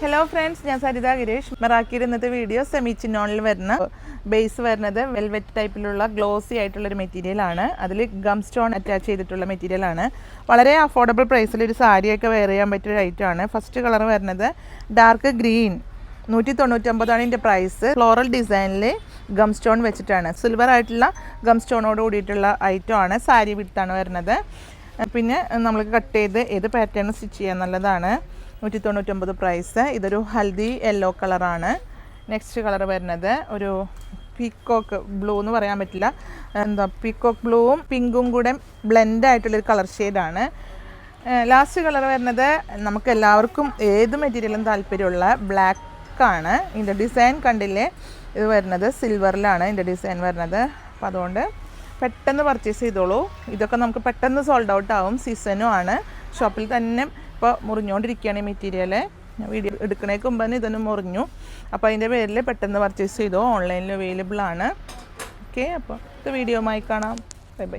Hello friends, ഞാൻ സരിത ഗിരീഷ്. മെറാക്കിയുടെ ഇന്നത്തെ video semi ചിനോണിൽ വരുന്ന ബേസ് വരുന്നത് വെൽവെറ്റ് ടൈപ്പിലുള്ള ഗ്ലോസി ആയിട്ടുള്ളൊരു മെറ്റീരിയലാണ്. അതിൽ ഗം സ്റ്റോൺ അറ്റാച്ച് ചെയ്തിട്ടുള്ള മെറ്റീരിയലാണ്. വളരെ അഫോർഡബിൾ പ്രൈസിൽ ഒരു സാരിയൊക്കെ വെയർ ചെയ്യാൻ പറ്റിയ ഐറ്റമാണ്. ഫസ്റ്റ് കളർ വരുന്നത് ഡാർക്ക് ഗ്രീൻ, 199 ഇതിൻ്റെ പ്രൈസ്. ഫ്ലോറൽ ഡിസൈനിൽ ഗം സ്റ്റോൺ വെച്ചിട്ടാണ്, സിൽവർ ആയിട്ടുള്ള ഗം സ്റ്റോണോട് കൂടിയിട്ടുള്ള ഐറ്റമാണ്. സാരി വിടുത്താണ് വരുന്നത്. പിന്നെ നമ്മൾക്ക് കട്ട് ചെയ്ത് ഏത് പാറ്റേൺ സ്റ്റിച്ച് ചെയ്യാൻ നല്ലതാണ്. 199 പ്രൈസ്. ഇതൊരു ഹൽദി യെല്ലോ കളറാണ്. നെക്സ്റ്റ് കളർ വരുന്നത് ഒരു പീക്കോക്ക് ബ്ലൂ എന്ന് പറയാൻ പറ്റില്ല, പീക്കോക്ക് ബ്ലൂവും പിങ്കും കൂടെ ബ്ലെൻഡ് ആയിട്ടുള്ളൊരു കളർ ഷെയ്ഡാണ്. ലാസ്റ്റ് കളർ വരുന്നത് നമുക്ക് എല്ലാവർക്കും ഏത് മെറ്റീരിയലും താല്പര്യമുള്ള ബ്ലാക്കാണ്. ഇതിൻ്റെ ഡിസൈൻ കണ്ടില്ലേ, ഇത് വരുന്നത് സിൽവറിലാണ് ഇതിൻ്റെ ഡിസൈൻ വരുന്നത്. അപ്പോൾ അതുകൊണ്ട് പെട്ടെന്ന് പർച്ചേസ് ചെയ്തോളൂ. ഇതൊക്കെ നമുക്ക് പെട്ടെന്ന് സോൾഡ് ഔട്ട് ആവും. സീസണും ആണ്. ഷോപ്പിൽ തന്നെ ഇപ്പോൾ മുറിഞ്ഞുകൊണ്ടിരിക്കുകയാണ് ഈ മെറ്റീരിയൽ. വീഡിയോ എടുക്കണേക്ക് മുമ്പ് തന്നെ ഇതൊന്ന് മുറിഞ്ഞു. അപ്പോൾ അതിൻ്റെ പേരിൽ പെട്ടെന്ന് പർച്ചേസ് ചെയ്തോ. ഓൺലൈനിൽ അവൈലബിൾ ആണ്. ഓക്കെ, അപ്പോൾ ഇത് വീഡിയോമായി കാണാം. Bye bye.